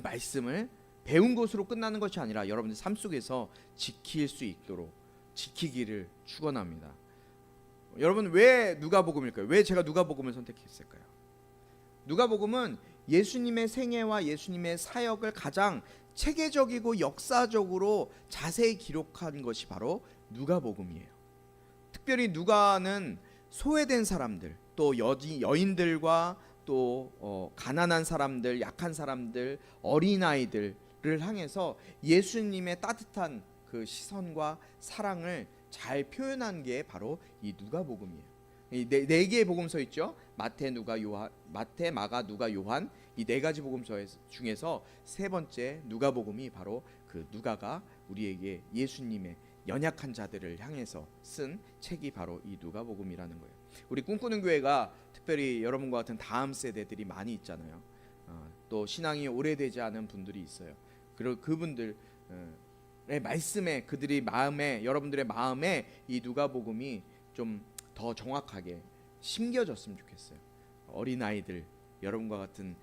말씀을 배운 것으로 끝나는 것이 아니라 여러분들 삶 속에서 지킬 수 있도록 지키기를 축원합니다. 여러분, 왜 누가복음일까요? 왜 제가 누가복음을 선택했을까요? 누가복음은 예수님의 생애와 예수님의 사역을 가장 체계적이고 역사적으로 자세히 기록한 것이 바로 누가복음이에요. 특별히 누가는 소외된 사람들, 또 여인들과 또 가난한 사람들, 약한 사람들, 어린아이들을 향해서 예수님의 따뜻한 그 시선과 사랑을 잘 표현한 게 바로 이 누가복음이에요. 이 네 개의 복음서 있죠. 마태, 마가, 누가, 요한. 이 네 가지 복음서 중에서 세 번째 누가복음이 바로 그 누가가 우리에게 예수님의 연약한 자들을 향해서 쓴 책이 바로 이 누가복음이라는 거예요. 우리 꿈꾸는 교회가 특별히 여러분과 같은 다음 세대들이 많이 있잖아요. 또 신앙이 오래되지 않은 분들이 있어요. 그리고 그분들의 말씀에, 그들이 마음에, 여러분들의 마음에 이 누가복음이 좀 더 정확하게 심겨졌으면 좋겠어요. 어린아이들, 여러분과 같은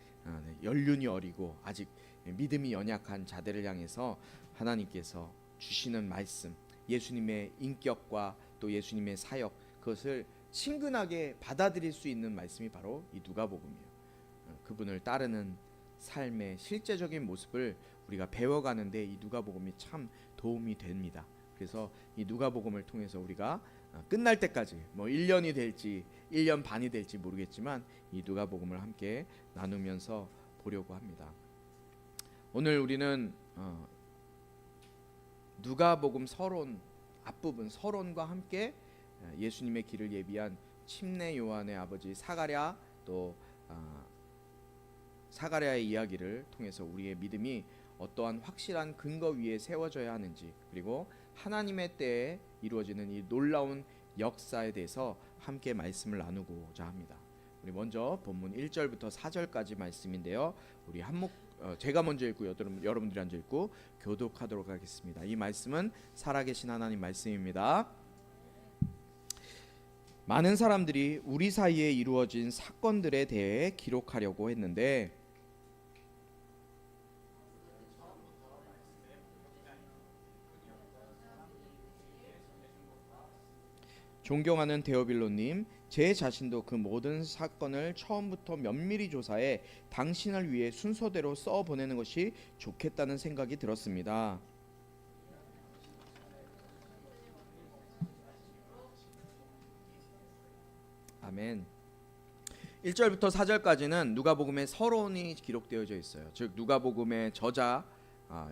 연륜이 어리고 아직 믿음이 연약한 자들을 향해서 하나님께서 주시는 말씀, 예수님의 인격과 또 예수님의 사역, 그것을 친근하게 받아들일 수 있는 말씀이 바로 이 누가복음이에요. 그분을 따르는 삶의 실제적인 모습을 우리가 배워가는데 이 누가복음이 참 도움이 됩니다. 그래서 이 누가복음을 통해서 우리가 끝날 때까지 뭐 1년이 될지 1년 반이 될지 모르겠지만 이 누가복음을 함께 나누면서 보려고 합니다. 오늘 우리는 누가복음 서론 앞부분 서론과 함께 예수님의 길을 예비한 침례 요한의 아버지 사가랴, 또 사가랴의 이야기를 통해서 우리의 믿음이 어떠한 확실한 근거 위에 세워져야 하는지, 그리고 하나님의 때에 이루어지는 이 놀라운 역사에 대해서 함께 말씀을 나누고자 합니다. 우리 먼저 본문 1절부터 4절까지 말씀인데요. 우리 제가 먼저 읽고 여러분들이 앉아 읽고 교독하도록 하겠습니다. 이 말씀은 살아계신 하나님 말씀입니다. 많은 사람들이 우리 사이에 이루어진 사건들에 대해 기록하려고 했는데 존경하는 데오빌로님, 제 자신도 그 모든 사건을 처음부터 면밀히 조사해 당신을 위해 순서대로 써보내는 것이 좋겠다는 생각이 들었습니다. 아멘. 1절부터 4절까지는 누가복음의 서론이 기록되어져 있어요. 즉 누가복음의 저자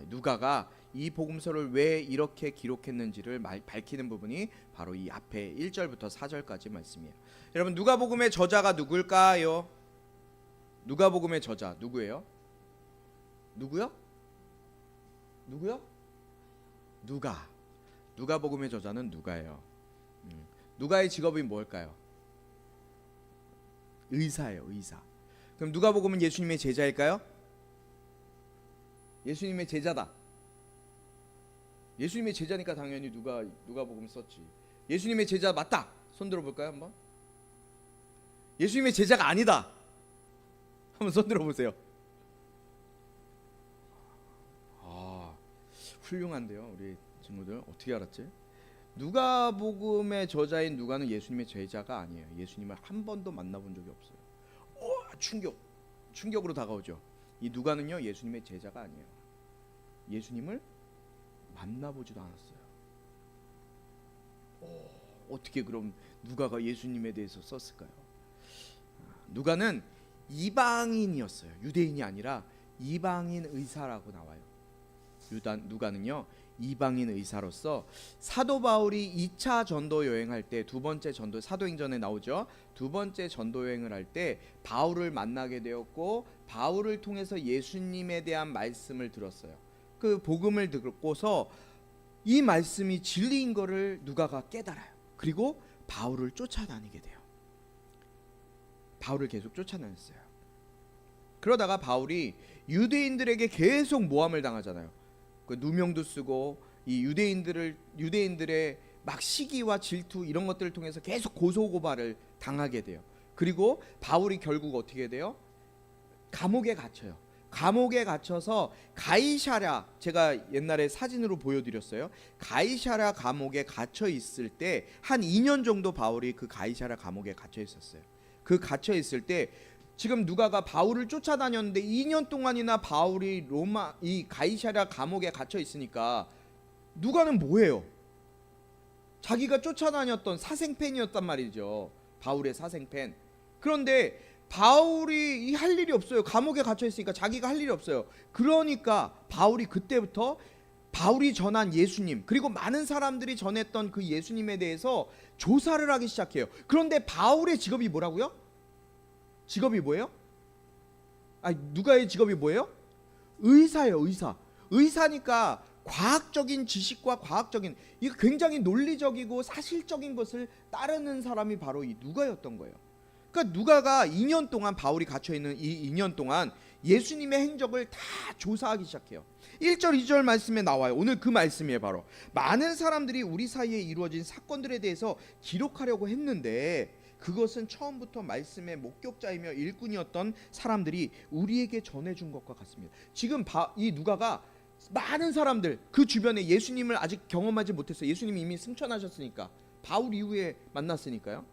누가가 이 복음서를 왜 이렇게 기록했는지를 밝히는 부분이 바로 이 앞에 1절부터 4절까지 말씀이에요. 여러분, 누가복음의 저자가 누굴까요? 누가복음의 저자 누구예요? 누구요? 누가복음의 저자는 누가예요. 누가의 직업이 뭘까요? 의사예요, 의사. 그럼 누가복음은 예수님의 제자일까요? 예수님의 제자다. 예수님의 제자니까 당연히 누가복음 썼지. 예수님의 제자 맞다. 손 들어볼까요 한번? 예수님의 제자가 아니다. 한번 손 들어보세요. 훌륭한데요, 우리 친구들. 어떻게 알았지? 누가복음의 저자인 누가는 예수님의 제자가 아니에요. 예수님을 한 번도 만나본 적이 없어요. 충격으로 다가오죠. 이 누가는요, 예수님의 제자가 아니에요. 예수님을 만나보지도 않았어요. 어떻게 그럼 누가가 예수님에 대해서 썼을까요? 누가는 이방인이었어요. 유대인이 아니라 이방인 의사라고 나와요. 누가는요, 이방인 의사로서 사도 바울이 2차 전도 여행할 때, 두 번째 전도, 사도행전에 나오죠. 두 번째 전도 여행을 할 때 바울을 만나게 되었고, 바울을 통해서 예수님에 대한 말씀을 들었어요. 그 복음을 듣고서 이 말씀이 진리인 것을 누가가 깨달아요. 그리고 바울을 쫓아다니게 돼요. 바울을 계속 쫓아다녔어요. 그러다가 바울이 유대인들에게 계속 모함을 당하잖아요. 그 누명도 쓰고 이 유대인들의 막 시기와 질투 이런 것들을 통해서 계속 고소고발을 당하게 돼요. 그리고 바울이 결국 어떻게 돼요? 감옥에 갇혀요. 감옥에 갇혀서 가이사랴, 제가 옛날에 사진으로 보여드렸어요. 가이사랴 감옥에 갇혀 있을 때 한 2년 정도 바울이 그 가이사랴 감옥에 갇혀 있었어요. 그 갇혀 있을 때 지금 누가가 바울을 쫓아다녔는데 2년 동안이나 바울이 로마 이 가이사랴 감옥에 갇혀 있으니까 누가는 뭐예요? 자기가 쫓아다녔던 사생팬이었단 말이죠. 바울의 사생팬. 그런데 바울이 할 일이 없어요. 감옥에 갇혀 있으니까 자기가 할 일이 없어요. 그러니까 바울이 그때부터 바울이 전한 예수님, 그리고 많은 사람들이 전했던 그 예수님에 대해서 조사를 하기 시작해요. 그런데 바울의 직업이 뭐라고요? 직업이 뭐예요? 누가의 직업이 뭐예요? 의사예요. 의사. 의사니까 과학적인 지식과 과학적인, 이 굉장히 논리적이고 사실적인 것을 따르는 사람이 바로 이 누가였던 거예요. 그러니까 누가가 2년 동안, 바울이 갇혀 있는 이 2년 동안 예수님의 행적을 다 조사하기 시작해요. 1절 2절 말씀에 나와요. 오늘 그 말씀이에요. 바로 많은 사람들이 우리 사이에 이루어진 사건들에 대해서 기록하려고 했는데 그것은 처음부터 말씀의 목격자이며 일꾼이었던 사람들이 우리에게 전해준 것과 같습니다. 지금 이 누가가 많은 사람들, 그 주변에 예수님을 아직 경험하지 못했어요. 예수님이 이미 승천하셨으니까, 바울 이후에 만났으니까요.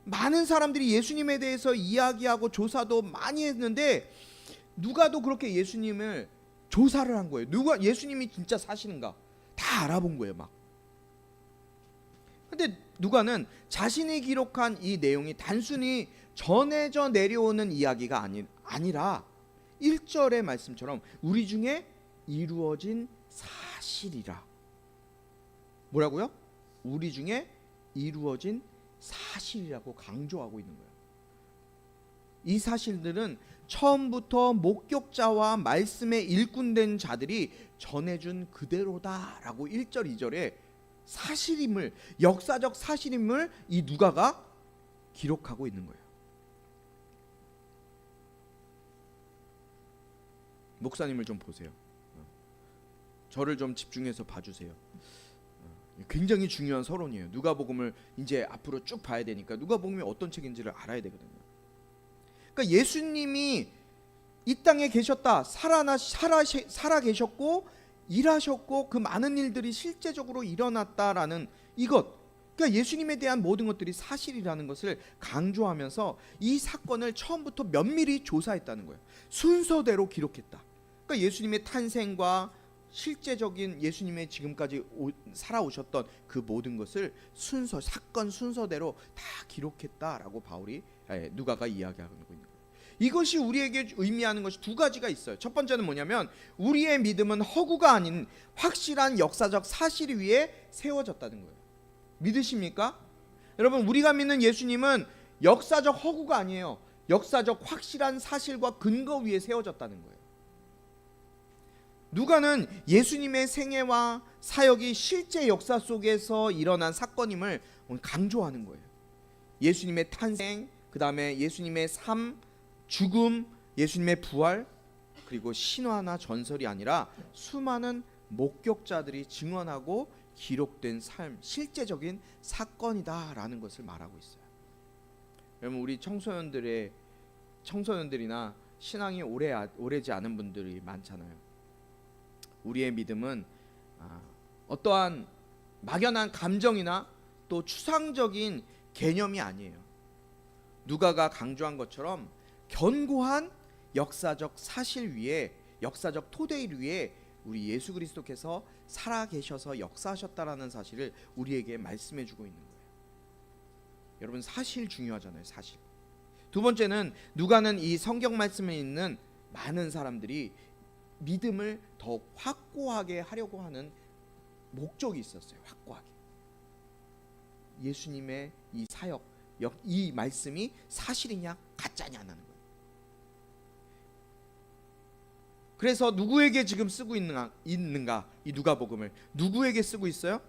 많은 사람들이 예수님에 대해서 이야기하고 조사도 많이 했는데 누가도 그렇게 예수님을 조사를 한 거예요. 예수님이 진짜 사시는가 다 알아본 거예요. 막. 근데 누가는 자신이 기록한 이 내용이 단순히 전해져 내려오는 이야기가 아니라 1절의 말씀처럼 우리 중에 이루어진 사실이라. 뭐라고요? 우리 중에 이루어진 사실이라고 강조하고 있는 거예요. 이 사실들은 처음부터 목격자와 말씀에 일꾼된 자들이 전해준 그대로다라고 1절 2절에 사실임을, 역사적 사실임을 이 누가가 기록하고 있는 거예요. 목사님을 좀 보세요. 저를 좀 집중해서 봐주세요. 굉장히 중요한 서론이에요. 누가복음을 이제 앞으로 쭉 봐야 되니까 누가복음이 어떤 책인지를 알아야 되거든요. 그러니까 예수님이 이 땅에 계셨다, 살아 계셨고 일하셨고 그 많은 일들이 실제적으로 일어났다라는 이것, 그러니까 예수님에 대한 모든 것들이 사실이라는 것을 강조하면서 이 사건을 처음부터 면밀히 조사했다는 거예요. 순서대로 기록했다. 그러니까 예수님의 탄생과 실제적인 예수님의 지금까지 살아오셨던 그 모든 것을 사건 순서대로 다 기록했다라고 누가가 이야기하고 있는 거예요. 이것이 우리에게 의미하는 것이 두 가지가 있어요. 첫 번째는 뭐냐면 우리의 믿음은 허구가 아닌 확실한 역사적 사실 위에 세워졌다는 거예요. 믿으십니까? 여러분, 우리가 믿는 예수님은 역사적 허구가 아니에요. 역사적 확실한 사실과 근거 위에 세워졌다는 거예요. 누가는 예수님의 생애와 사역이 실제 역사 속에서 일어난 사건임을 강조하는 거예요. 예수님의 탄생, 그 다음에 예수님의 삶, 죽음, 예수님의 부활, 그리고 신화나 전설이 아니라 수많은 목격자들이 증언하고 기록된 삶, 실제적인 사건이다라는 것을 말하고 있어요. 여러분, 우리 청소년들이나 신앙이 오래지 않은 분들이 많잖아요. 우리의 믿음은 어떠한 막연한 감정이나 또 추상적인 개념이 아니에요. 누가가 강조한 것처럼 견고한 역사적 사실 위에, 역사적 토대 위에 우리 예수 그리스도께서 살아계셔서 역사하셨다라는 사실을 우리에게 말씀해주고 있는 거예요. 여러분, 사실 중요하잖아요. 사실. 두 번째는 누가는 이 성경 말씀에 있는 많은 사람들이 믿음을 더 확고하게 하려고 하는 목적이 있었어요. 확고하게. 예수님의 이 사역, 이 말씀이 사실이냐 가짜냐는 거예요. 그래서 누구에게 지금 쓰고 있는가? 이 누가복음을 누구에게 쓰고 있어요?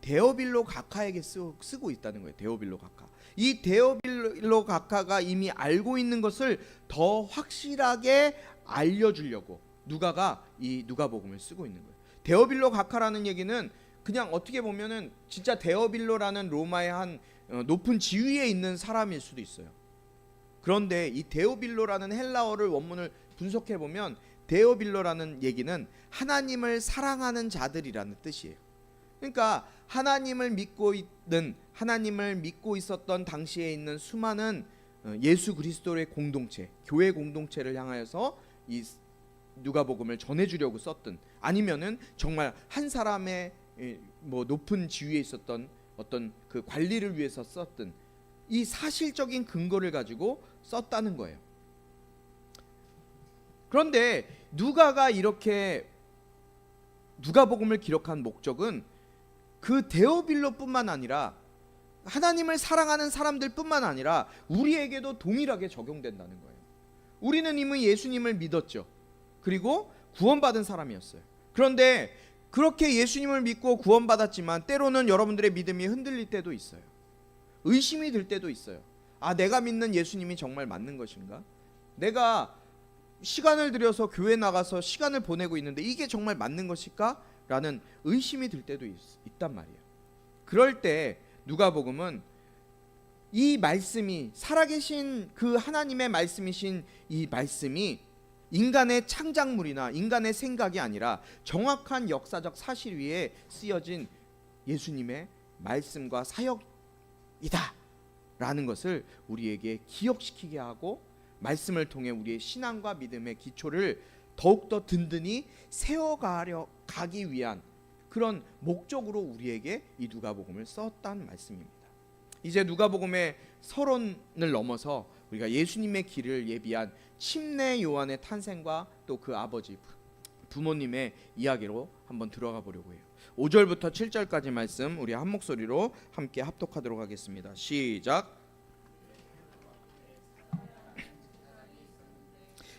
데오빌로 각하에게 쓰고 있다는 거예요. 데오빌로 각하. 이 데오빌로 각하가 이미 알고 있는 것을 더 확실하게 알려주려고 누가가 이 누가복음을 쓰고 있는 거예요. 데오빌로 각하라는 얘기는 그냥 어떻게 보면은 진짜 데오빌로라는 로마의 한 높은 지위에 있는 사람일 수도 있어요. 그런데 이 데오빌로라는 헬라어를 원문을 분석해 보면 데오빌로라는 얘기는 하나님을 사랑하는 자들이라는 뜻이에요. 그러니까 하나님을 믿고 있었던 당시에 있는 수많은 예수 그리스도의 공동체, 교회 공동체를 향하여서 이 누가복음을 전해주려고 썼든, 아니면은 정말 한 사람의 뭐 높은 지위에 있었던 어떤 그 관리를 위해서 썼든, 이 사실적인 근거를 가지고 썼다는 거예요. 그런데 누가가 이렇게 누가복음을 기록한 목적은 그 데오빌로뿐만 아니라 하나님을 사랑하는 사람들뿐만 아니라 우리에게도 동일하게 적용된다는 거예요. 우리는 이미 예수님을 믿었죠. 그리고 구원받은 사람이었어요. 그런데 그렇게 예수님을 믿고 구원받았지만 때로는 여러분들의 믿음이 흔들릴 때도 있어요. 의심이 들 때도 있어요. 아, 내가 믿는 예수님이 정말 맞는 것인가? 내가 시간을 들여서 교회 나가서 시간을 보내고 있는데 이게 정말 맞는 것일까? 라는 의심이 들 때도 있단 말이에요. 그럴 때 누가복음은 이 말씀이, 살아계신 그 하나님의 말씀이신 이 말씀이 인간의 창작물이나 인간의 생각이 아니라 정확한 역사적 사실 위에 쓰여진 예수님의 말씀과 사역이다 라는 것을 우리에게 기억시키게 하고, 말씀을 통해 우리의 신앙과 믿음의 기초를 더욱더 든든히 세워가기 위한 그런 목적으로 우리에게 이 누가복음을 썼다는 말씀입니다. 이제 누가복음의 서론을 넘어서 우리가 예수님의 길을 예비한 침례 요한의 탄생과 또 그 아버지 부모님의 이야기로 한번 들어가 보려고 해요. 5절부터 7절까지 말씀 우리 한 목소리로 함께 합독하도록 하겠습니다. 시작.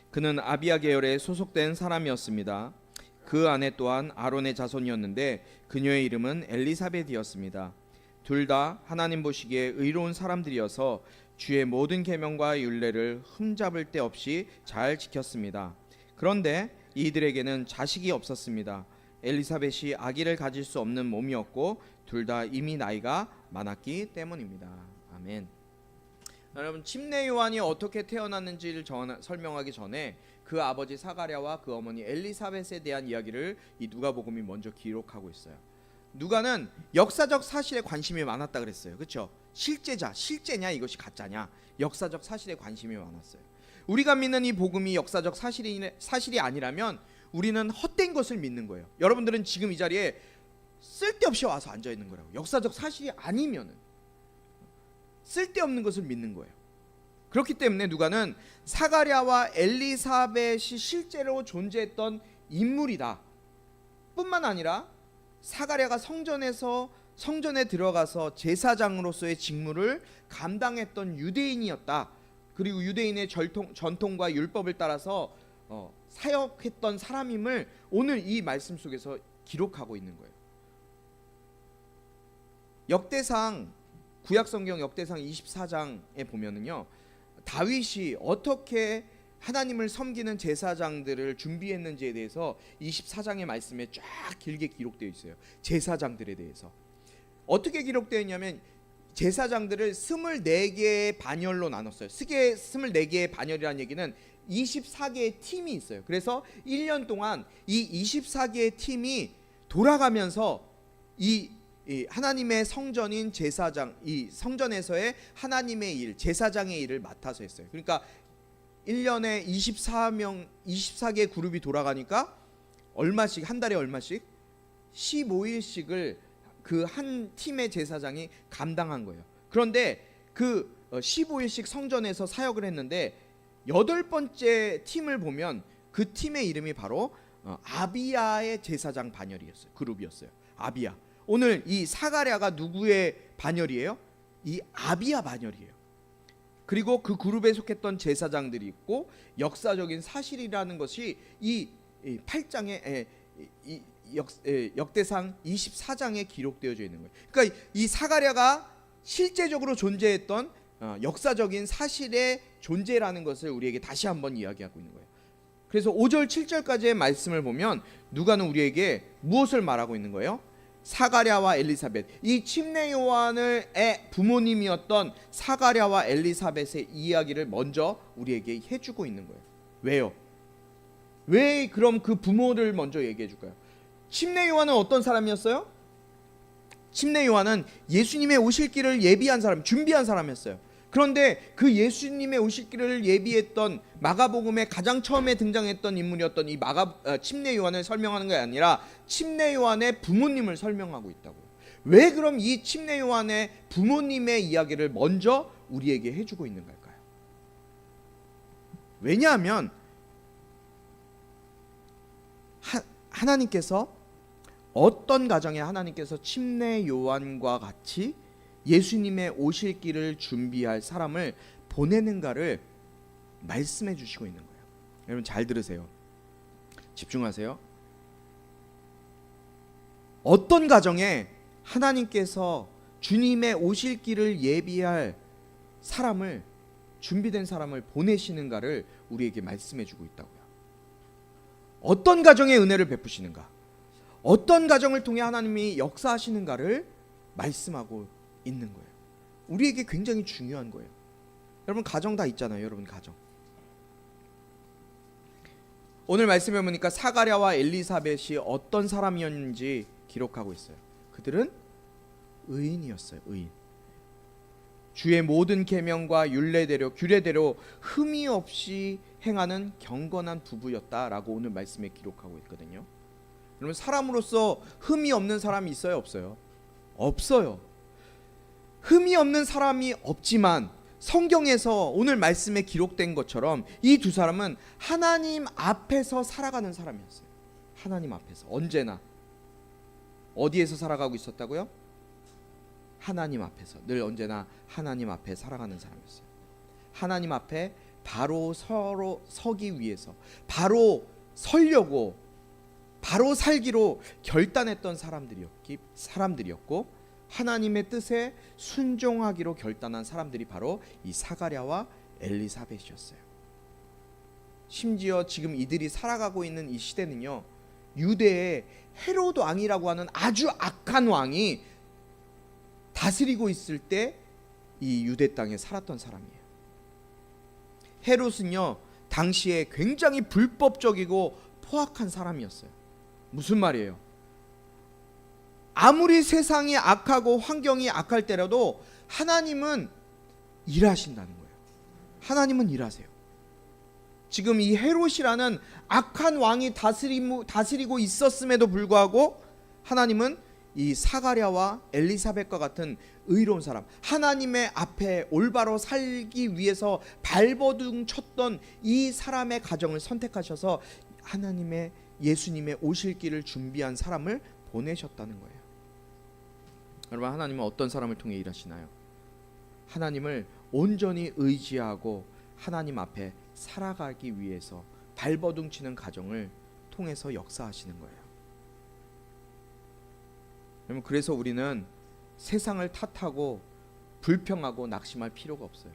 그는 아비야 계열에 소속된 사람이었습니다. 그 아내 또한 아론의 자손이었는데 그녀의 이름은 엘리사벳이었습니다. 둘 다 하나님 보시기에 의로운 사람들이어서 주의 모든 계명과 율례를 흠잡을 데 없이 잘 지켰습니다. 그런데 이들에게는 자식이 없었습니다. 엘리사벳이 아기를 가질 수 없는 몸이었고 둘 다 이미 나이가 많았기 때문입니다. 아멘. 여러분, 침례 요한이 어떻게 태어났는지를 설명하기 전에 그 아버지 사가랴와 그 어머니 엘리사벳에 대한 이야기를 이 누가복음이 먼저 기록하고 있어요. 누가는 역사적 사실에 관심이 많았다 그랬어요. 그렇죠? 실제냐 이것이 가짜냐, 역사적 사실에 관심이 많았어요. 우리가 믿는 이 복음이 역사적 사실이 아니라면 우리는 헛된 것을 믿는 거예요. 여러분들은 지금 이 자리에 쓸데없이 와서 앉아 있는 거라고. 역사적 사실이 아니면은 쓸데없는 것을 믿는 거예요. 그렇기 때문에 누가는 사가랴와 엘리사벳이 실제로 존재했던 인물이다 뿐만 아니라 사가랴가 성전에 들어가서 제사장으로서의 직무를 감당했던 유대인이었다. 그리고 유대인의 전통과 율법을 따라서 사역했던 사람임을 오늘 이 말씀 속에서 기록하고 있는 거예요. 역대상, 구약성경 역대상 24장에 보면은요, 다윗이 어떻게 하나님을 섬기는 제사장들을 준비했는지에 대해서 24장의 말씀에 쫙 길게 기록되어 있어요. 제사장들에 대해서 어떻게 기록되어 있냐면 제사장들을 24개의 반열로 나눴어요. 24개의 반열이라는 얘기는 24개의 팀이 있어요. 그래서 1년 동안 이 24개의 팀이 돌아가면서 이 하나님의 성전인 제사장, 이 성전에서의 하나님의 일, 제사장의 일을 맡아서 했어요. 그러니까 1년에 24개 그룹이 돌아가니까 얼마씩, 한 달에 얼마씩 15일씩을 그 한 팀의 제사장이 감당한 거예요. 그런데 그 15일씩 성전에서 사역을 했는데 8번째 팀을 보면 그 팀의 이름이 바로 아비야의 제사장 반열이었어요. 그룹이었어요. 아비야. 오늘 이 사가랴가 누구의 반열이에요? 이 아비야 반열이에요. 그리고 그 그룹에 속했던 제사장들이 있고, 역사적인 사실이라는 것이 이 8장에 역대상 24장에 기록되어져 있는 거예요. 그러니까 이 사가랴가 실제적으로 존재했던 역사적인 사실의 존재라는 것을 우리에게 다시 한번 이야기하고 있는 거예요. 그래서 5절 7절까지의 말씀을 보면 누가는 우리에게 무엇을 말하고 있는 거예요? 사가랴와 엘리사벳, 이 침례 요한의 부모님이었던 사가랴와 엘리사벳의 이야기를 먼저 우리에게 해주고 있는 거예요. 왜요? 왜 그럼 그 부모를 먼저 얘기해 줄까요? 침례 요한은 어떤 사람이었어요? 침례 요한은 예수님의 오실 길을 예비한 사람, 준비한 사람이었어요. 그런데 그 예수님의 오실 길을 예비했던 마가복음에 가장 처음에 등장했던 인물이었던 이 침례 요한을 설명하는 게 아니라 침례 요한의 부모님을 설명하고 있다고요. 왜 그럼 이 침례 요한의 부모님의 이야기를 먼저 우리에게 해주고 있는 걸까요? 왜냐하면 하나님께서 어떤 가정에 하나님께서 침례 요한과 같이 예수님의 오실 길을 준비할 사람을 보내는가를 말씀해 주시고 있는 거예요. 여러분 잘 들으세요. 집중하세요. 어떤 가정에 하나님께서 주님의 오실 길을 예비할 사람을, 준비된 사람을 보내시는가를 우리에게 말씀해 주고 있다고요. 어떤 가정에 은혜를 베푸시는가, 어떤 가정을 통해 하나님이 역사하시는가를 말씀하고 있는 거예요. 우리에게 굉장히 중요한 거예요. 여러분 가정 다 있잖아요. 여러분 가정. 오늘 말씀해 보니까 사가랴와 엘리사벳이 어떤 사람이었는지 기록하고 있어요. 그들은 의인이었어요. 의인. 주의 모든 계명과 규례대로 흠이 없이 행하는 경건한 부부였다라고 오늘 말씀에 기록하고 있거든요. 여러분 사람으로서 흠이 없는 사람이 있어요, 없어요? 없어요. 흠이 없는 사람이 없지만 성경에서 오늘 말씀에 기록된 것처럼 이 두 사람은 하나님 앞에서 살아가는 사람이었어요. 하나님 앞에서 언제나 어디에서 살아가고 있었다고요? 하나님 앞에서 늘 언제나 하나님 앞에 살아가는 사람이었어요. 하나님 앞에 바로 서기 위해서, 바로 서려고, 바로 살기로 결단했던 사람들이었고 하나님의 뜻에 순종하기로 결단한 사람들이 바로 이 사가랴와 엘리사벳이었어요. 심지어 지금 이들이 살아가고 있는 이 시대는요, 유대의 헤롯 왕이라고 하는 아주 악한 왕이 다스리고 있을 때 이 유대 땅에 살았던 사람이에요. 헤롯은요 당시에 굉장히 불법적이고 포악한 사람이었어요. 무슨 말이에요? 아무리 세상이 악하고 환경이 악할 때라도 하나님은 일하신다는 거예요. 하나님은 일하세요. 지금 이 헤롯이라는 악한 왕이 다스리고 있었음에도 불구하고 하나님은 이 사가랴와 엘리사벳과 같은 의로운 사람, 하나님의 앞에 올바로 살기 위해서 발버둥 쳤던 이 사람의 가정을 선택하셔서 하나님의 예수님의 오실 길을 준비한 사람을 보내셨다는 거예요. 여러분 하나님은 어떤 사람을 통해 일하시나요? 하나님을 온전히 의지하고 하나님 앞에 살아가기 위해서 발버둥 치는 가정을 통해서 역사하시는 거예요. 여러분 그래서 우리는 세상을 탓하고 불평하고 낙심할 필요가 없어요.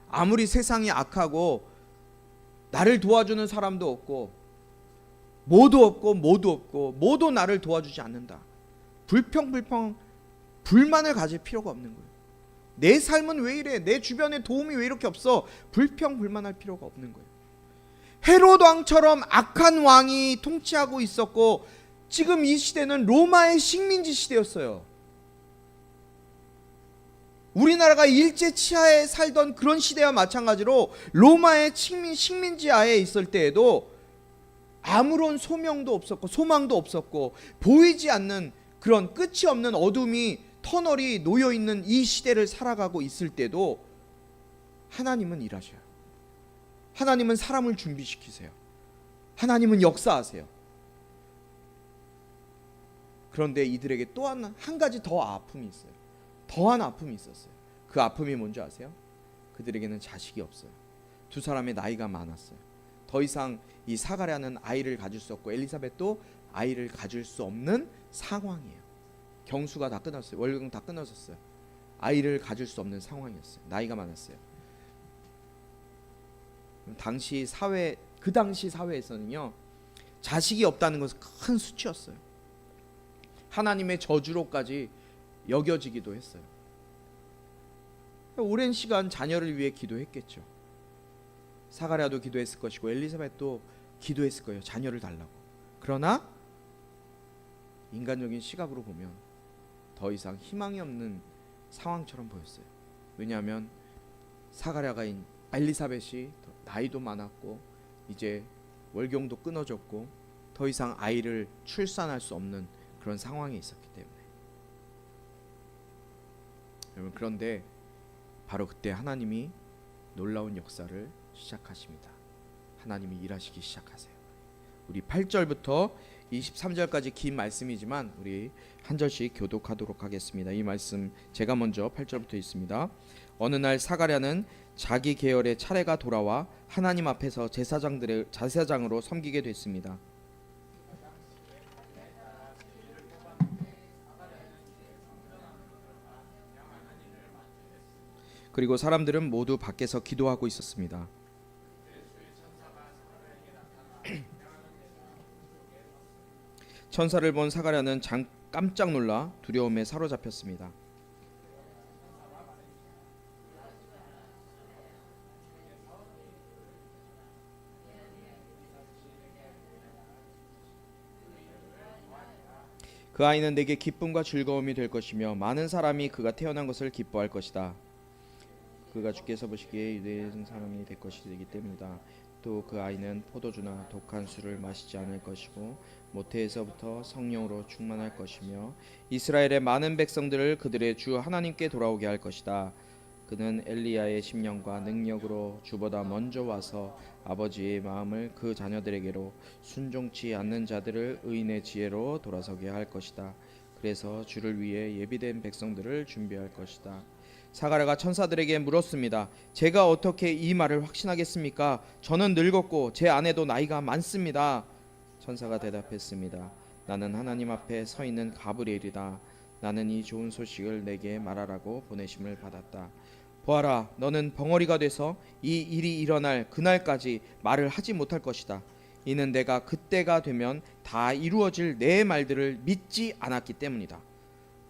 아무리 세상이 악하고 나를 도와주는 사람도 없고 모두 나를 도와주지 않는다. 불만을 가질 필요가 없는 거예요. 내 삶은 왜 이래? 내 주변에 도움이 왜 이렇게 없어? 불평불만할 필요가 없는 거예요. 헤롯 왕처럼 악한 왕이 통치하고 있었고 지금 이 시대는 로마의 식민지 시대였어요. 우리나라가 일제 치하에 살던 그런 시대와 마찬가지로 로마의 식민지하에 있을 때에도 아무런 소명도 없었고 소망도 없었고 보이지 않는 그런 끝이 없는 어둠이 터널이 놓여있는 이 시대를 살아가고 있을 때도 하나님은 일하셔요. 하나님은 사람을 준비시키세요. 하나님은 역사하세요. 그런데 이들에게 또 한 가지 더 아픔이 있어요. 더한 아픔이 있었어요. 그 아픔이 뭔지 아세요? 그들에게는 자식이 없어요. 두 사람의 나이가 많았어요. 더 이상 이 사가랴는 아이를 가질 수 없고 엘리사벳도 아이를 가질 수 없는 상황이에요. 경수가 다 끝났어요. 월경 다 끝났었어요. 아이를 가질 수 없는 상황이었어요. 나이가 많았어요. 그 당시 사회에서는요 자식이 없다는 것은 큰 수치였어요. 하나님의 저주로까지 여겨지기도 했어요. 오랜 시간 자녀를 위해 기도했겠죠. 사가랴도 기도했을 것이고 엘리사벳도 기도했을 거예요. 자녀를 달라고. 그러나 인간적인 시각으로 보면 더 이상 희망이 없는 상황처럼 보였어요. 왜냐하면 사가랴가인 엘리사벳이 나이도 많았고 이제 월경도 끊어졌고 더 이상 아이를 출산할 수 없는 그런 상황에 있었기 때문에. 여러분, 그런데 바로 그때 하나님이 놀라운 역사를 시작하십니다. 하나님이 일하시기 시작하세요. 우리 8절부터 23절까지 긴 말씀이지만 우리 한 절씩 교독하도록 하겠습니다. 이 말씀 제가 먼저 8절부터 있습니다. 어느 날 사가랴는 자기 계열의 차례가 돌아와 하나님 앞에서 제사장으로 섬기게 됐습니다. 그리고 사람들은 모두 밖에서 기도하고 있었습니다. 천사를 본 사가랴는 깜짝 놀라 두려움에 사로잡혔습니다. 그 아이는 내게 기쁨과 즐거움이 될 것이며 많은 사람이 그가 태어난 것을 기뻐할 것이다. 그가 주께서 보시기에 유대인 사람이 될 것이기 때문이다. 또 그 아이는 포도주나 독한 술을 마시지 않을 것이고 모태에서부터 성령으로 충만할 것이며 이스라엘의 많은 백성들을 그들의 주 하나님께 돌아오게 할 것이다. 그는 엘리야의 심령과 능력으로 주보다 먼저 와서 아버지의 마음을 그 자녀들에게로 순종치 않는 자들을 의인의 지혜로 돌아서게 할 것이다. 그래서 주를 위해 예비된 백성들을 준비할 것이다. 사가랴가 천사들에게 물었습니다. 제가 어떻게 이 말을 확신하겠습니까? 저는 늙었고 제 아내도 나이가 많습니다. 천사가 대답했습니다. 나는 하나님 앞에 서 있는 가브리엘이다. 나는 이 좋은 소식을 내게 말하라고 보내심을 받았다. 보아라, 너는 벙어리가 돼서 이 일이 일어날 그날까지 말을 하지 못할 것이다. 이는 내가 그때가 되면 다 이루어질 내 말들을 믿지 않았기 때문이다.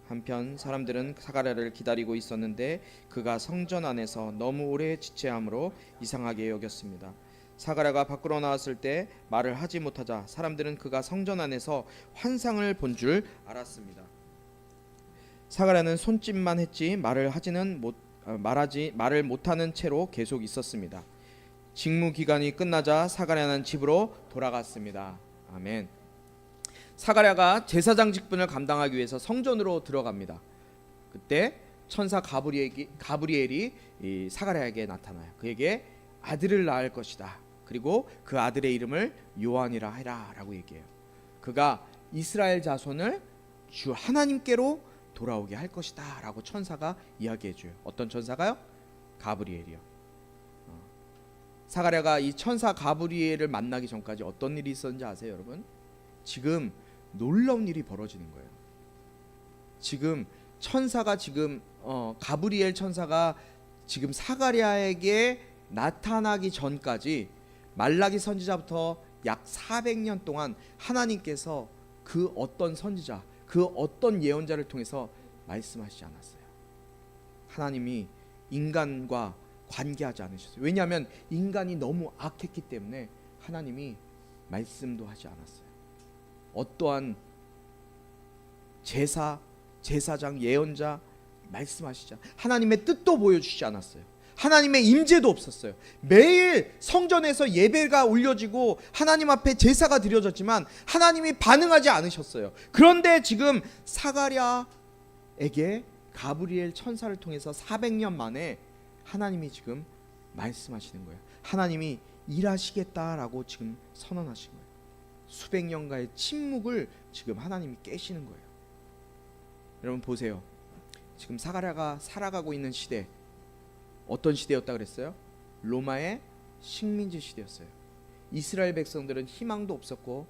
한편 사람들은 사가랴를 기다리고 있었는데 그가 성전 안에서 너무 오래 지체함으로 이상하게 여겼습니다. 사가랴가 밖으로 나왔을 때 말을 하지 못하자 사람들은 그가 성전 안에서 환상을 본 줄 알았습니다. 사가랴는 손짓만 했지 말을 못하는 채로 계속 있었습니다. 직무 기간이 끝나자 사가랴는 집으로 돌아갔습니다. 아멘. 사가랴가 제사장 직분을 감당하기 위해서 성전으로 들어갑니다. 그때 천사 가브리엘이 이 사가랴에게 나타나요. 그에게 아들을 낳을 것이다. 그리고 그 아들의 이름을 요한이라 해라 라고 얘기해요. 그가 이스라엘 자손을 주 하나님께로 돌아오게 할 것이다 라고 천사가 이야기해줘요. 어떤 천사가요? 가브리엘이요. 사가랴가 이 천사 가브리엘을 만나기 전까지 어떤 일이 있었는지 아세요, 여러분? 지금 놀라운 일이 벌어지는 거예요. 지금 천사가 가브리엘 천사가 지금 사가랴에게 나타나기 전까지 말라기 선지자부터 약 400년 동안 하나님께서 그 어떤 선지자, 그 어떤 예언자를 통해서 말씀하시지 않았어요. 하나님이 인간과 관계하지 않으셨어요. 왜냐하면 인간이 너무 악했기 때문에 하나님이 말씀도 하지 않았어요. 어떠한 제사장, 예언자 말씀하시지 하나님의 뜻도 보여주시지 않았어요. 하나님의 임재도 없었어요. 매일 성전에서 예배가 올려지고 하나님 앞에 제사가 드려졌지만 하나님이 반응하지 않으셨어요. 그런데 지금 사가랴에게 가브리엘 천사를 통해서 400년 만에 하나님이 지금 말씀하시는 거예요. 하나님이 일하시겠다라고 지금 선언하신 거예요. 수백 년간의 침묵을 지금 하나님이 깨시는 거예요. 여러분 보세요. 지금 사가랴가 살아가고 있는 시대, 어떤 시대였다 그랬어요? 로마의 식민지 시대였어요. 이스라엘 백성들은 희망도 없었고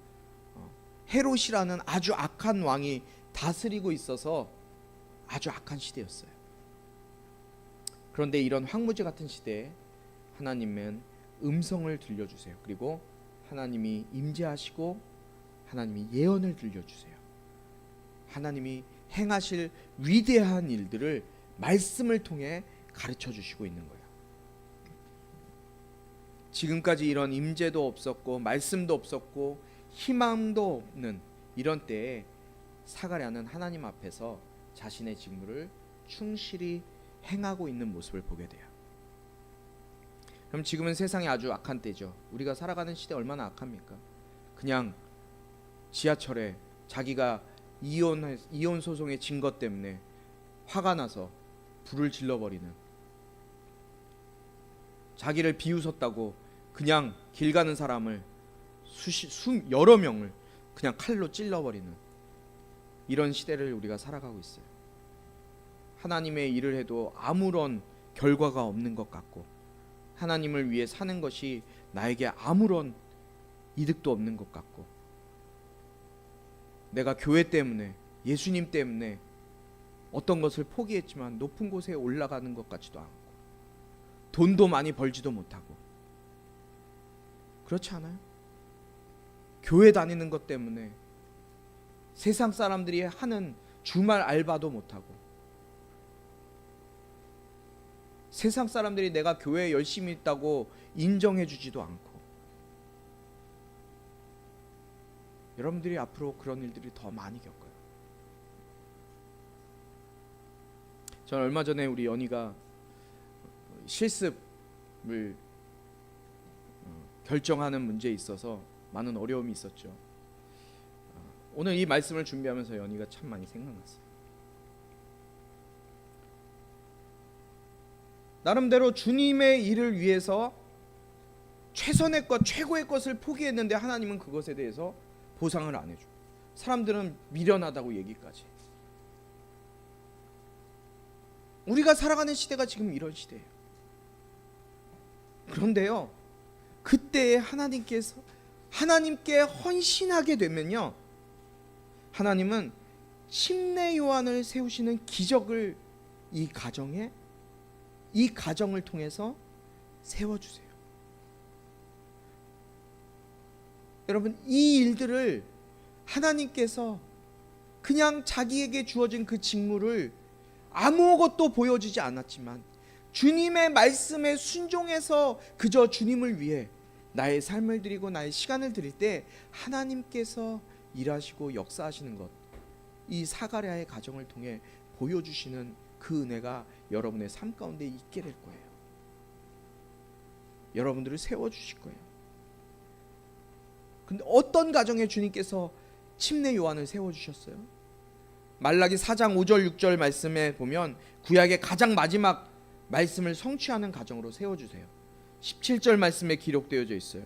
헤롯이라는 아주 악한 왕이 다스리고 있어서 아주 악한 시대였어요. 그런데 이런 황무지 같은 시대에 하나님은 음성을 들려주세요. 그리고 하나님이 임재하시고 하나님이 예언을 들려주세요. 하나님이 행하실 위대한 일들을 말씀을 통해 가르쳐 주시고 있는 거예요. 지금까지 이런 임재도 없었고 말씀도 없었고 희망도 없는 이런 때에 사가랴는 하나님 앞에서 자신의 직무를 충실히 행하고 있는 모습을 보게 돼요. 그럼 지금은 세상이 아주 악한 때죠. 우리가 살아가는 시대 얼마나 악합니까? 그냥 지하철에 자기가 이혼 소송에 진 것 때문에 화가 나서 불을 질러버리는, 자기를 비웃었다고 그냥 길 가는 사람을 여러 명을 그냥 칼로 찔러버리는 이런 시대를 우리가 살아가고 있어요. 하나님의 일을 해도 아무런 결과가 없는 것 같고, 하나님을 위해 사는 것이 나에게 아무런 이득도 없는 것 같고, 내가 교회 때문에, 예수님 때문에 어떤 것을 포기했지만 높은 곳에 올라가는 것 같지도 않고, 돈도 많이 벌지도 못하고, 그렇지 않아요? 교회 다니는 것 때문에 세상 사람들이 하는 주말 알바도 못하고, 세상 사람들이 내가 교회에 열심히 있다고 인정해 주지도 않고, 여러분들이 앞으로 그런 일들이 더 많이 겪어요. 저는 얼마 전에 우리 연희가 실습을 결정하는 문제에 있어서 많은 어려움이 있었죠. 오늘 이 말씀을 준비하면서 연희가 참 많이 생각났어요. 나름대로 주님의 일을 위해서 최선의 것, 최고의 것을 포기했는데 하나님은 그것에 대해서 보상을 안 해줘. 사람들은 미련하다고 얘기까지. 우리가 살아가는 시대가 지금 이런 시대예요. 그런데요, 그때에 하나님께 헌신하게 되면요, 하나님은 침례 요한을 세우시는 기적을 이 가정을 통해서 세워주세요. 여러분, 이 일들을 하나님께서 그냥 자기에게 주어진 그 직무를 아무것도 보여주지 않았지만 주님의 말씀에 순종해서 그저 주님을 위해 나의 삶을 드리고 나의 시간을 드릴 때 하나님께서 일하시고 역사하시는 것, 이 사가랴의 가정을 통해 보여주시는 그 은혜가 여러분의 삶 가운데 있게 될 거예요. 여러분들을 세워주실 거예요. 근데 어떤 가정에 주님께서 침례 요한을 세워주셨어요? 말라기 4장 5절 6절 말씀에 보면 구약의 가장 마지막 말씀을 성취하는 가정으로 세워주세요. 17절 말씀에 기록되어져 있어요.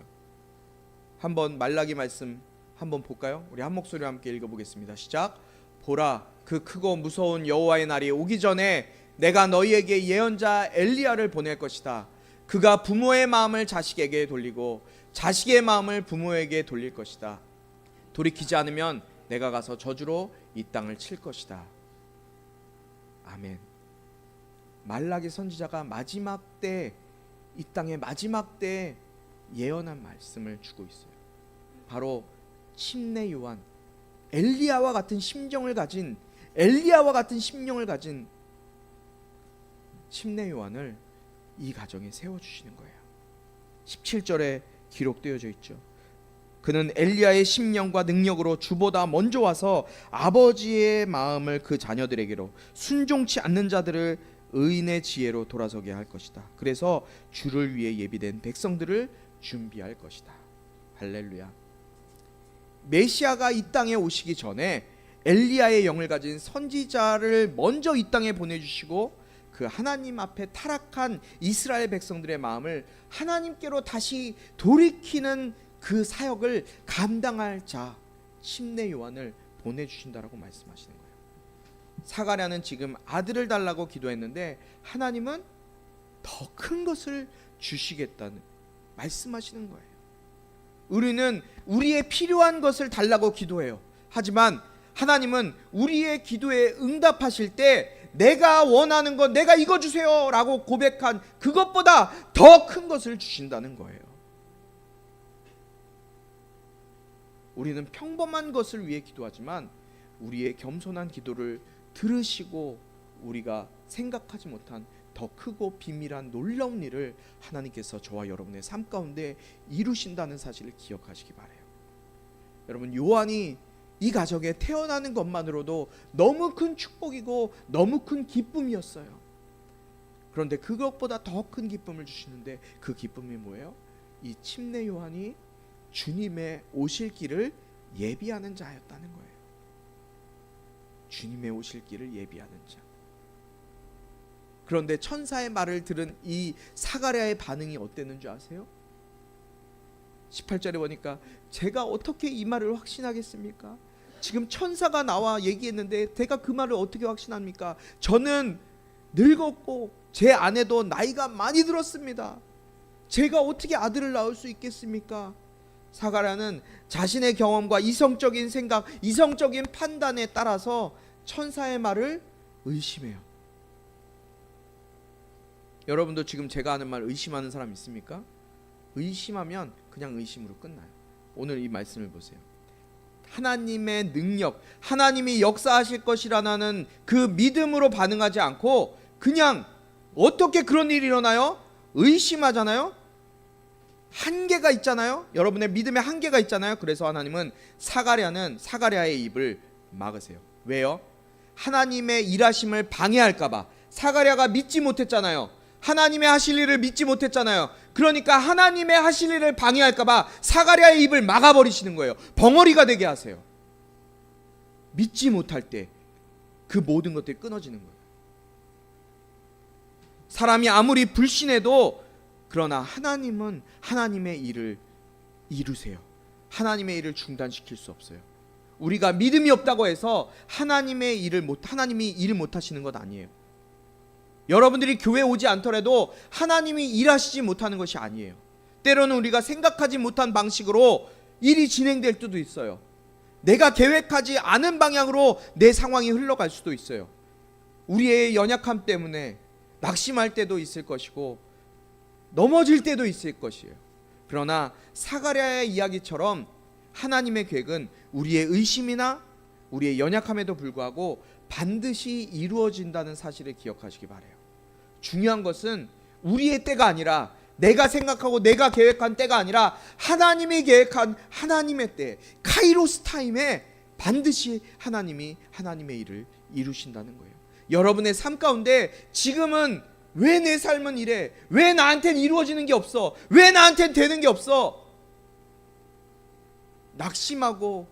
한번 말라기 말씀 한번 볼까요? 우리 한 목소리로 함께 읽어보겠습니다. 시작. 보라, 그 크고 무서운 여호와의 날이 오기 전에 내가 너희에게 예언자 엘리야를 보낼 것이다. 그가 부모의 마음을 자식에게 돌리고 자식의 마음을 부모에게 돌릴 것이다. 돌이키지 않으면 내가 가서 저주로 이 땅을 칠 것이다. 아멘. 말라기 선지자가 마지막 때, 이 땅의 마지막 때 예언한 말씀을 주고 있어요. 바로 침례 요한, 엘리야와 같은 심령을 가진 침례 요한을 이 가정에 세워주시는 거예요. 17절에 기록되어져 있죠. 그는 엘리야의 심령과 능력으로 주보다 먼저 와서 아버지의 마음을 그 자녀들에게로, 순종치 않는 자들을 의인의 지혜로 돌아서게 할 것이다. 그래서 주를 위해 예비된 백성들을 준비할 것이다. 할렐루야. 메시아가 이 땅에 오시기 전에 엘리야의 영을 가진 선지자를 먼저 이 땅에 보내주시고 그 하나님 앞에 타락한 이스라엘 백성들의 마음을 하나님께로 다시 돌이키는 그 사역을 감당할 자, 침례 요한을 보내주신다라고 말씀하시는 거예요. 사가랴는 지금 아들을 달라고 기도했는데 하나님은 더 큰 것을 주시겠다는 말씀하시는 거예요. 우리는 우리의 필요한 것을 달라고 기도해요. 하지만 하나님은 우리의 기도에 응답하실 때 내가 원하는 것, 내가 이거 주세요 라고 고백한 그것보다 더 큰 것을 주신다는 거예요. 우리는 평범한 것을 위해 기도하지만 우리의 겸손한 기도를 들으시고 우리가 생각하지 못한 더 크고 비밀한 놀라운 일을 하나님께서 저와 여러분의 삶 가운데 이루신다는 사실을 기억하시기 바라요. 여러분, 요한이 이 가정에 태어나는 것만으로도 너무 큰 축복이고 너무 큰 기쁨이었어요. 그런데 그것보다 더 큰 기쁨을 주시는데 그 기쁨이 뭐예요? 이 침례 요한이 주님의 오실 길을 예비하는 자였다는 거예요. 주님의 오실 길을 예비하는 자. 그런데 천사의 말을 들은 이 사가랴의 반응이 어땠는 줄 아세요? 18절에 보니까 제가 어떻게 이 말을 확신하겠습니까? 지금 천사가 나와 얘기했는데 제가 그 말을 어떻게 확신합니까? 저는 늙었고 제 아내도 나이가 많이 들었습니다. 제가 어떻게 아들을 낳을 수 있겠습니까? 사가랴는 자신의 경험과 이성적인 생각, 이성적인 판단에 따라서 천사의 말을 의심해요. 여러분도 지금 제가 하는 말 의심하는 사람 있습니까? 의심하면 그냥 의심으로 끝나요. 오늘 이 말씀을 보세요. 하나님의 능력, 하나님이 역사하실 것이라는 그 믿음으로 반응하지 않고 그냥 어떻게 그런 일이 일어나요? 의심하잖아요. 한계가 있잖아요. 여러분의 믿음에 한계가 있잖아요. 그래서 하나님은 사가랴의 입을 막으세요. 왜요? 하나님의 일하심을 방해할까봐. 사가랴가 믿지 못했잖아요. 하나님의 하실 일을 믿지 못했잖아요. 그러니까 하나님의 하실 일을 방해할까봐 사가랴의 입을 막아버리시는 거예요. 벙어리가 되게 하세요. 믿지 못할 때 그 모든 것들이 끊어지는 거예요. 사람이 아무리 불신해도 그러나 하나님은 하나님의 일을 이루세요. 하나님의 일을 중단시킬 수 없어요. 우리가 믿음이 없다고 해서 하나님이 일을 못 하시는 것 아니에요. 여러분들이 교회 오지 않더라도 하나님이 일하시지 못하는 것이 아니에요. 때로는 우리가 생각하지 못한 방식으로 일이 진행될 때도 있어요. 내가 계획하지 않은 방향으로 내 상황이 흘러갈 수도 있어요. 우리의 연약함 때문에 낙심할 때도 있을 것이고 넘어질 때도 있을 것이에요. 그러나 사가랴의 이야기처럼 하나님의 계획은 우리의 의심이나 우리의 연약함에도 불구하고 반드시 이루어진다는 사실을 기억하시기 바라요. 중요한 것은 우리의 때가 아니라 내가 생각하고 내가 계획한 때가 아니라 하나님이 계획한 하나님의 때, 카이로스 타임에 반드시 하나님이 하나님의 일을 이루신다는 거예요. 여러분의 삶 가운데 지금은 왜 내 삶은 이래? 왜 나한테는 이루어지는 게 없어? 왜 나한테는 되는 게 없어? 낙심하고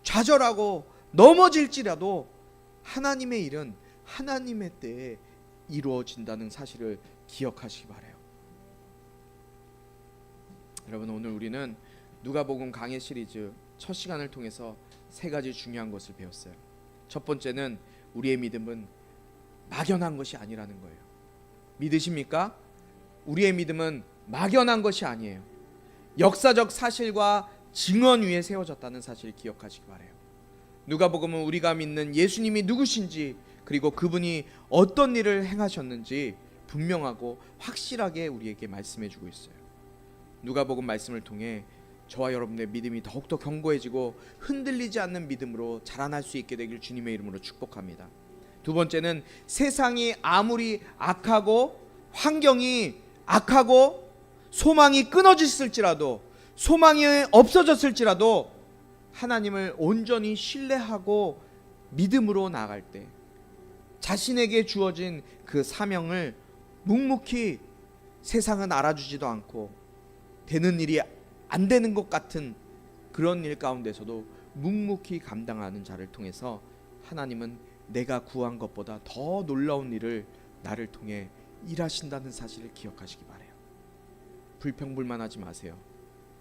좌절하고 넘어질지라도 하나님의 일은 하나님의 때에 이루어진다는 사실을 기억하시기 바라요. 여러분, 오늘 우리는 누가복음 강해 시리즈 첫 시간을 통해서 세 가지 중요한 것을 배웠어요. 첫 번째는 우리의 믿음은 막연한 것이 아니라는 거예요. 믿으십니까? 우리의 믿음은 막연한 것이 아니에요. 역사적 사실과 증언 위에 세워졌다는 사실을 기억하시기 바라요. 누가복음은 우리가 믿는 예수님이 누구신지 그리고 그분이 어떤 일을 행하셨는지 분명하고 확실하게 우리에게 말씀해주고 있어요. 누가복음 말씀을 통해 저와 여러분의 믿음이 더욱더 견고해지고 흔들리지 않는 믿음으로 자라날 수 있게 되길 주님의 이름으로 축복합니다. 두 번째는 세상이 아무리 악하고 환경이 악하고 소망이 끊어졌을지라도 소망이 없어졌을지라도 하나님을 온전히 신뢰하고 믿음으로 나아갈 때 자신에게 주어진 그 사명을 묵묵히 세상은 알아주지도 않고 되는 일이 안 되는 것 같은 그런 일 가운데서도 묵묵히 감당하는 자를 통해서 하나님은 내가 구한 것보다 더 놀라운 일을 나를 통해 일하신다는 사실을 기억하시기 바라요. 불평불만하지 마세요.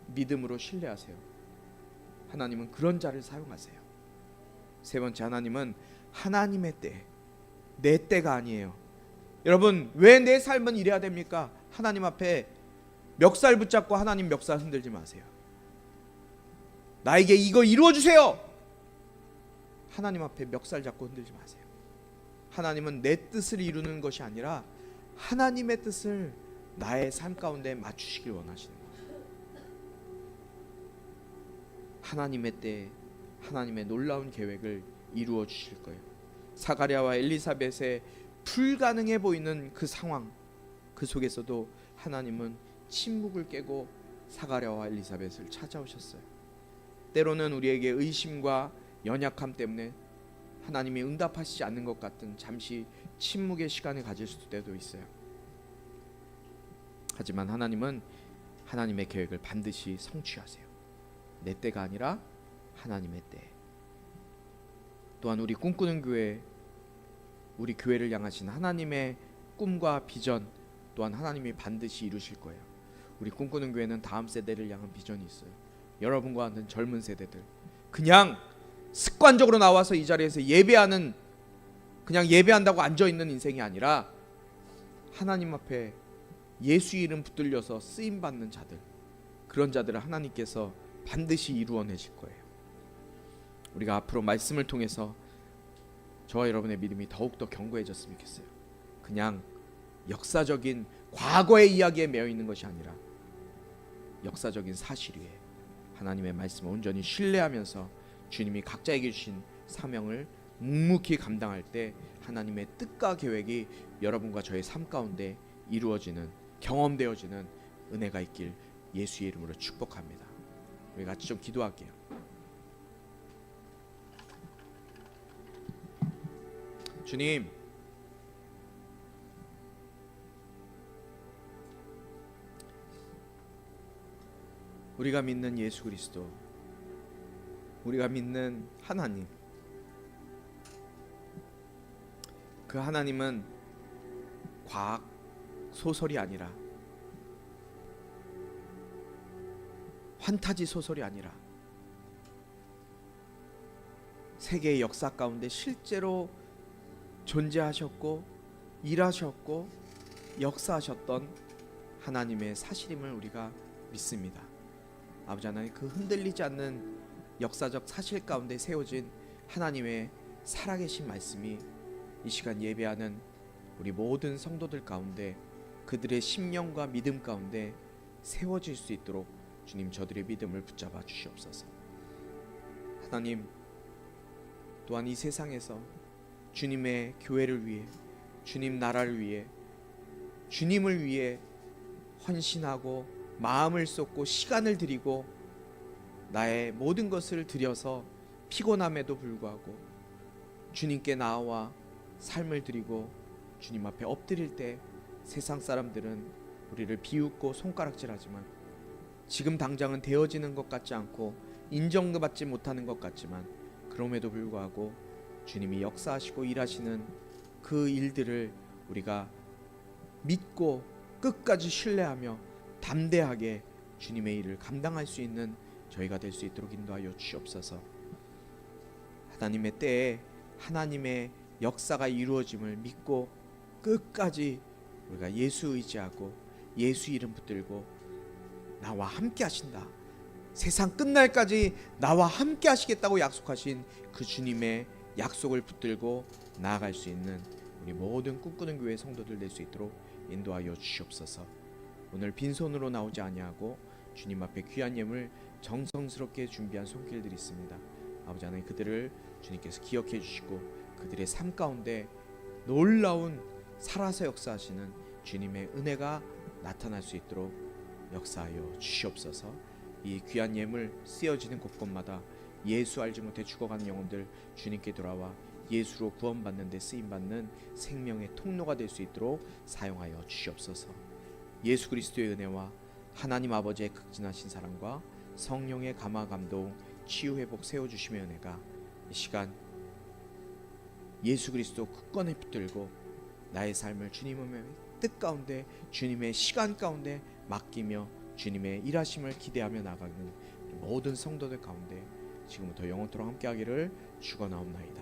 믿음으로 신뢰하세요. 하나님은 그런 자를 사용하세요. 세 번째, 하나님은 하나님의 때, 내 때가 아니에요. 여러분, 왜 내 삶은 이래야 됩니까? 하나님 앞에 멱살 붙잡고 하나님 멱살 흔들지 마세요. 나에게 이거 이루어주세요. 하나님 앞에 멱살 잡고 흔들지 마세요. 하나님은 내 뜻을 이루는 것이 아니라 하나님의 뜻을 나의 삶 가운데 맞추시길 원하시는 거예요. 하나님의 때 하나님의 놀라운 계획을 이루어 주실 거예요. 사가랴와 엘리사벳의 불가능해 보이는 그 상황, 그 속에서도 하나님은 침묵을 깨고 사가랴와 엘리사벳을 찾아오셨어요. 때로는 우리에게 의심과 연약함 때문에 하나님이 응답하시지 않는 것 같은 잠시 침묵의 시간을 가질 수도 있어요. 하지만 하나님은 하나님의 계획을 반드시 성취하세요. 내 때가 아니라 하나님의 때. 또한 우리 꿈꾸는 교회, 우리 교회를 향하신 하나님의 꿈과 비전 또한 하나님이 반드시 이루실 거예요. 우리 꿈꾸는 교회는 다음 세대를 향한 비전이 있어요. 여러분과 같은 젊은 세대들, 그냥 습관적으로 나와서 이 자리에서 예배하는, 그냥 예배한다고 앉아있는 인생이 아니라 하나님 앞에 예수 이름 붙들려서 쓰임받는 자들, 그런 자들을 하나님께서 반드시 이루어내실 거예요. 우리가 앞으로 말씀을 통해서 저와 여러분의 믿음이 더욱더 견고해졌으면 좋겠어요. 그냥 역사적인 과거의 이야기에 매여 있는 것이 아니라 역사적인 사실 위에 하나님의 말씀을 온전히 신뢰하면서 주님이 각자에게 주신 사명을 묵묵히 감당할 때 하나님의 뜻과 계획이 여러분과 저의 삶 가운데 이루어지는, 경험되어지는 은혜가 있길 예수의 이름으로 축복합니다. 우리 같이 좀 기도할게요. 주님, 우리가 믿는 예수 그리스도, 우리가 믿는 하나님, 그 하나님은 과학 소설이 아니라, 환타지 소설이 아니라 세계의 역사 가운데 실제로 존재하셨고 일하셨고 역사하셨던 하나님의 사실임을 우리가 믿습니다. 아버지 하나님, 그 흔들리지 않는 역사적 사실 가운데 세워진 하나님의 살아계신 말씀이 이 시간 예배하는 우리 모든 성도들 가운데 그들의 심령과 믿음 가운데 세워질 수 있도록 주님, 저들의 믿음을 붙잡아 주시옵소서. 하나님, 또한 이 세상에서 주님의 교회를 위해, 주님 나라를 위해, 주님을 위해 헌신하고 마음을 쏟고 시간을 드리고 나의 모든 것을 드려서 피곤함에도 불구하고 주님께 나와 삶을 드리고 주님 앞에 엎드릴 때 세상 사람들은 우리를 비웃고 손가락질하지만 지금 당장은 되어지는 것 같지 않고 인정받지 못하는 것 같지만 그럼에도 불구하고 주님이 역사하시고 일하시는 그 일들을 우리가 믿고 끝까지 신뢰하며 담대하게 주님의 일을 감당할 수 있는 저희가 될 수 있도록 인도하여 주시옵소서. 하나님의 때에 하나님의 역사가 이루어짐을 믿고 끝까지 우리가 예수 의지하고 예수 이름 붙들고 나와 함께 하신다, 세상 끝날까지 나와 함께 하시겠다고 약속하신 그 주님의 약속을 붙들고 나아갈 수 있는 우리 모든 꿈꾸는 교회 성도들 될 수 있도록 인도하여 주시옵소서. 오늘 빈손으로 나오지 아니하고 주님 앞에 귀한 예물 정성스럽게 준비한 손길들이 있습니다. 아버지 하나님, 그들을 주님께서 기억해 주시고 그들의 삶 가운데 놀라운 살아서 역사하시는 주님의 은혜가 나타날 수 있도록 역사하여 주시옵소서. 이 귀한 예물 쓰여지는 곳곳마다 예수 알지 못해 죽어가는 영혼들 주님께 돌아와 예수로 구원받는 데 쓰임받는 생명의 통로가 될 수 있도록 사용하여 주시옵소서. 예수 그리스도의 은혜와 하나님 아버지의 극진하신 사랑과 성령의 감화 감동 치유 회복 세워주심의 은혜가 이 시간 예수 그리스도 굳건히 붙들고 나의 삶을 주님의 뜻 가운데 주님의 시간 가운데 맡기며 주님의 일하심을 기대하며 나가는 모든 성도들 가운데 지금부터 영원토록 함께하기를 축원하옵나이다.